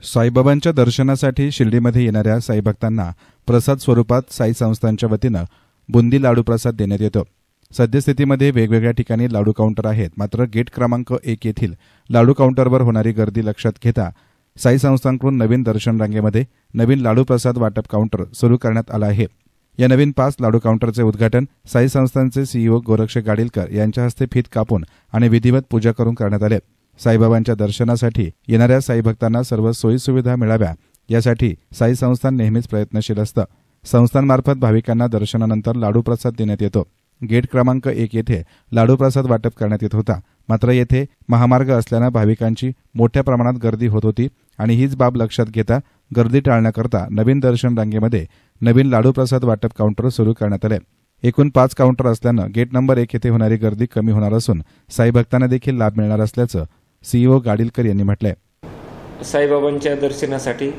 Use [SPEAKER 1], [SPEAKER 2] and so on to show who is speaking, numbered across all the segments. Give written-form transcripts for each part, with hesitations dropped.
[SPEAKER 1] साईबाबांच्या दर्शनासाठी शिर्डीमध्ये येणाऱ्या साईभक्तांना प्रसाद स्वरूपात साई संस्थांच्या वतीनं बुंदी लाडू प्रसाद देण्यात येतो। सद्यस्थितीमध्ये वेगवेगळ्या ठिकाणी लाडू काउंटर आहेत, मात्र गेट क्रमांक 1 येथील लाडू काउंटरवर होणारी गर्दी लक्षात घेता साई संस्थांकडून नवीन दर्शन रांगेमध्ये नवीन लाडू प्रसाद वाटप काउंटर सुरू करण्यात आलं आहे। या नवीन 5 लाडू काउंटरचे उद्घाटन साई संस्थांचे सीईओ गोरक्ष गाडीलकर यांच्या हस्ते फीत कापून आणि विधिवत पूजा करून करण्यात आले। साईबाबांच्या दर्शनासाठी येणाऱ्या साई भक्तांना सर्व सोयीसुविधा मिळाव्या यासाठी साई संस्थान नेहमीच प्रयत्नशील असतं। संस्थांमार्फत भाविकांना दर्शनानंतर लाडू प्रसाद देण्यात येतो। गेट क्रमांक 1 येथे लाडू प्रसाद वाटप करण्यात येत होता, मात्र येथे महामार्ग असल्याने भाविकांची मोठ्या प्रमाणात गर्दी होत होती आणि हीच बाब लक्षात घेता गर्दी टाळण्याकरता नवीन दर्शन रांगेमध्ये नवीन लाडू प्रसाद वाटप काउंटर सुरू करण्यात आले। एकूण 5 काउंटर असल्यानं गेट नंबर 1 येथे होणारी गर्दी कमी होणार असून साई भक्तांना देखील लाभ मिळणार असल्याचं सीईओ गाडीलकर यांनी म्हटलंय।
[SPEAKER 2] साईबाबांच्या दर्शनासाठी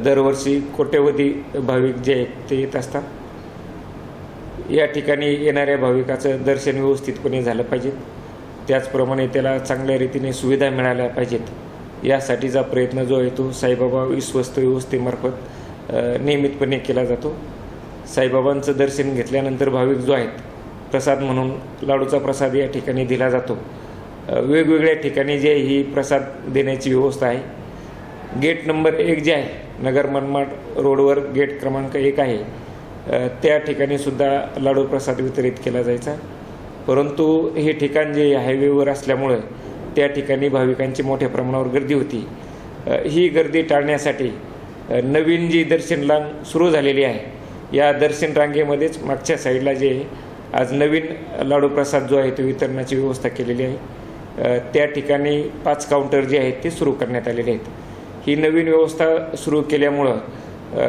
[SPEAKER 2] दरवर्षी कोट्यवधी भाविक जे आहेत ते येत असतात। या ठिकाणी येणाऱ्या भाविकाचं दर्शन व्यवस्थितपणे झालं पाहिजे, त्याचप्रमाणे त्याला चांगल्या रीतीने सुविधा मिळाल्या पाहिजेत यासाठीचा प्रयत्न जो आहे तो साईबाबा विश्वस्त व्यवस्थेमार्फत नियमितपणे केला जातो। साईबाबांचं दर्शन घेतल्यानंतर भाविक जो आहेत प्रसाद म्हणून लाडूचा प्रसाद या ठिकाणी दिला जातो। वेगवेगळ्या ठिकाणी जे ही प्रसाद देण्याची व्यवस्था आहे। गेट नंबर 1 जे आहे नगर मनमाड रोडवर गेट क्रमांक 1 आहे, त्या ठिकाणी सुद्धा लाडू प्रसाद वितरित केला जायचा, परंतु हे ठिकाण जे हायवेवर असल्यामुळे त्या ठिकाणी भाविकांची मोठ्या प्रमाणावर गर्दी होती। ही गर्दी टाळण्यासाठी नवीन जी दर्शन रांग सुरू झालेली आहे, या दर्शन रांगेमध्येच मागच्या साईडला जे आज नवीन लाडू प्रसाद जो आहे तो वितरणाची व्यवस्था केलेली आहे। त्या ठिकाणी 5 काउंटर जे आहेत ते सुरू करण्यात आलेले आहेत। ही नवीन व्यवस्था सुरू केल्यामुळं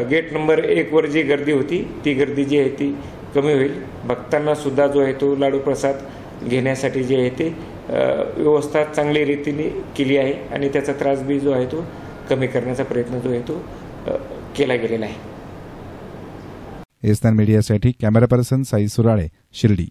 [SPEAKER 2] गेट नंबर 1 वर जी गर्दी होती ती गर्दी जी आहे ती कमी होईल। भक्तांना सुद्धा जो आहे तो लाडू प्रसाद घेण्यासाठी जे आहे ते व्यवस्था चांगली रीतीने केली आहे आणि त्याचा त्रास बी जो आहे तो कमी करण्याचा प्रयत्न जो आहे तो केला गेलेला आहे।
[SPEAKER 1] एस्तान मीडियासाठी कॅमेरा पर्सन साई सुराळे, शिर्डी।